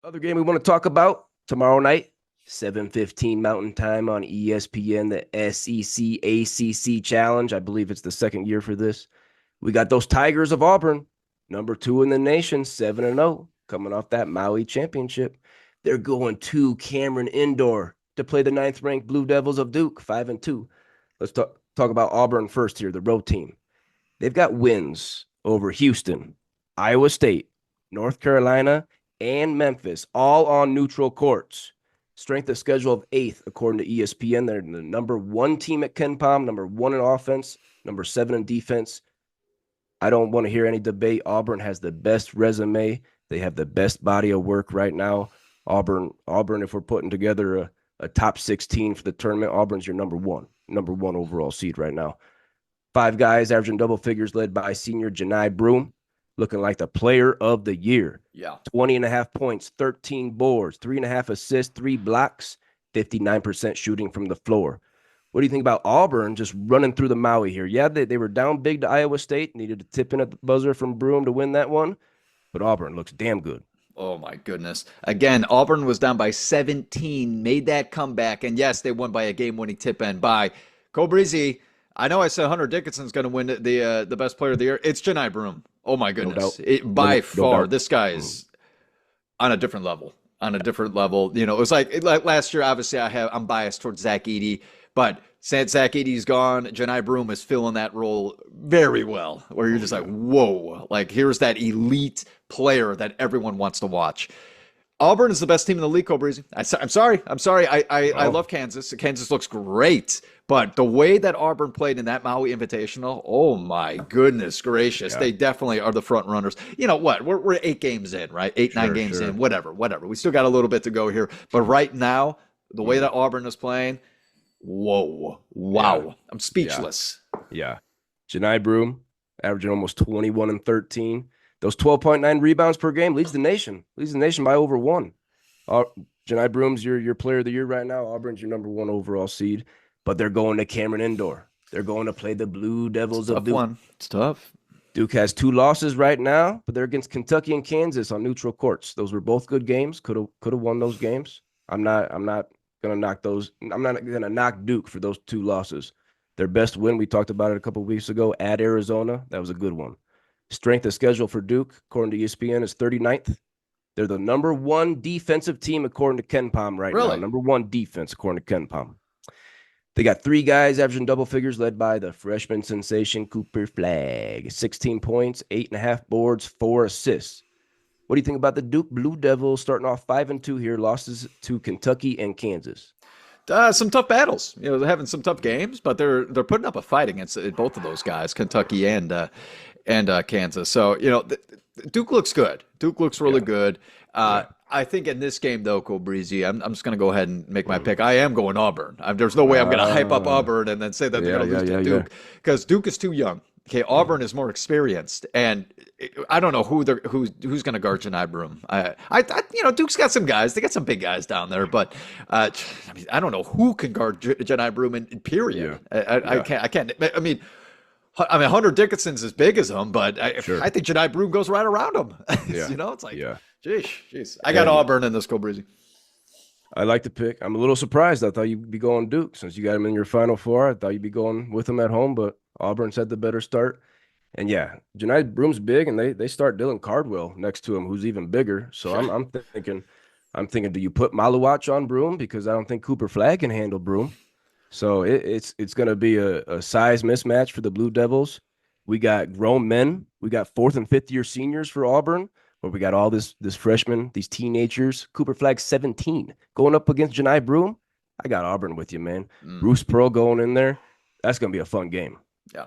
Other game we want to talk about tomorrow night, 7:15 Mountain Time on ESPN, the SEC ACC Challenge. I believe it's the second year for this. We got those Tigers of Auburn, number 2 in the nation, 7-0, coming off that Maui championship. They're going to Cameron Indoor to play the ninth-ranked Blue Devils of Duke, 5-2. Let's talk about Auburn first here, the road team. They've got wins over Houston, Iowa State, North Carolina, and Memphis, all on neutral courts. Strength of schedule of 8th, according to ESPN. They're the number 1 team at KenPom, number 1 in offense, number 7 in defense. I don't want to hear any debate. Auburn has the best resume. They have the best body of work right now. Auburn, if we're putting together a top 16 for the tournament, Auburn's your number one overall seed right now. 5 guys averaging double figures led by senior Janai Broome, looking like the player of the year. Yeah. 20.5 points, 13 boards, 3.5 assists, 3 blocks, 59% shooting from the floor. What do you think about Auburn just running through the Maui here? Yeah, they were down big to Iowa State, needed to tip in at the buzzer from Broome to win that one, but Auburn looks damn good. Oh my goodness. Again, Auburn was down by 17, made that comeback, and yes, they won by a game-winning tip in by Cobrizi. I know I said Hunter Dickinson's going to win the best player of the year. It's Janai Broome. Oh my goodness. By far, this guy is on a different level. On a different level. You know, it was like last year, obviously I'm biased towards Zach Edey, but since Zach Edey's gone, Janai Broome is filling that role very well, where you're just like, whoa, like here's that elite player that everyone wants to watch. Auburn is the best team in the league, Cobrizi. I'm sorry. I love Kansas. Kansas looks great. But the way that Auburn played in that Maui Invitational, oh my goodness gracious. Yeah. They definitely are the front runners. You know what? We're 8 games in, right? 9 games in, whatever. We still got a little bit to go here. But right now, the way that Auburn is playing, whoa. Wow. Yeah. I'm speechless. Yeah. Janai Broome averaging almost 21 and 13. Those 12.9 rebounds per game leads the nation by over 1. Janai Broome's your player of the year right now. Auburn's your number 1 overall seed, but they're going to Cameron Indoor. They're going to play the Blue Devils of Duke. It's tough. Duke has 2 losses right now, but they're against Kentucky and Kansas on neutral courts. Those were both good games. Could have won those games. I'm not gonna knock those. I'm not gonna knock Duke for those 2 losses. Their best win, we talked about it a couple of weeks ago at Arizona. That was a good one. Strength of schedule for Duke, according to ESPN, is 39th. They're the number 1 defensive team, according to KenPom right now. Number 1 defense, according to KenPom. They got 3 guys averaging double figures, led by the freshman sensation Cooper Flagg. 16 points, 8.5 boards, 4 assists. What do you think about the Duke Blue Devils starting off 5-2 here, losses to Kentucky and Kansas? Some tough battles. You know, they're having some tough games, but they're putting up a fight against both of those guys, Kentucky and Kansas. So, you know, Duke looks good. Duke looks really good. I think in this game, though, Cobrizi, I'm just going to go ahead and make my pick. I am going Auburn. There's no way I'm going to hype up Auburn and then say that they're going to lose to Duke because Duke is too young. Okay, Auburn is more experienced, and I don't know who's going to guard Janai Broome. You know, Duke's got some guys; they got some big guys down there, but I don't know who can guard Janai Broome. In period, I can't. I mean, Hunter Dickinson's as big as him, but I think Janai Broome goes right around him. You know, it's like, jeez. I got Auburn in this, Cobrizi. I like the pick. I'm a little surprised. I thought you'd be going Duke since you got him in your Final Four. I thought you'd be going with him at home, but Auburn's had the better start. And yeah, Janai Broome's big, and they start Dylan Cardwell next to him, who's even bigger. So I'm thinking, do you put Maluach on Broome? Because I don't think Cooper Flagg can handle Broome. So it's going to be a size mismatch for the Blue Devils. We got grown men. We got 4th and 5th year seniors for Auburn. But we got all this freshmen, these teenagers. Cooper Flagg, 17. Going up against Janai Broome, I got Auburn with you, man. Bruce Pearl going in there. That's going to be a fun game. Yeah.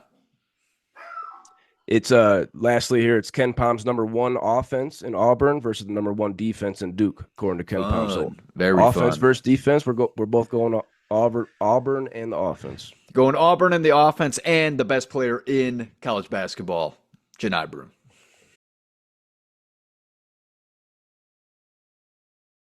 It's lastly here, it's KenPom's number 1 offense in Auburn versus the number 1 defense in Duke, according to KenPom. So very offense fun. versus defense. We're both going Auburn and the offense. Going Auburn and the offense and the best player in college basketball, Janai Broome.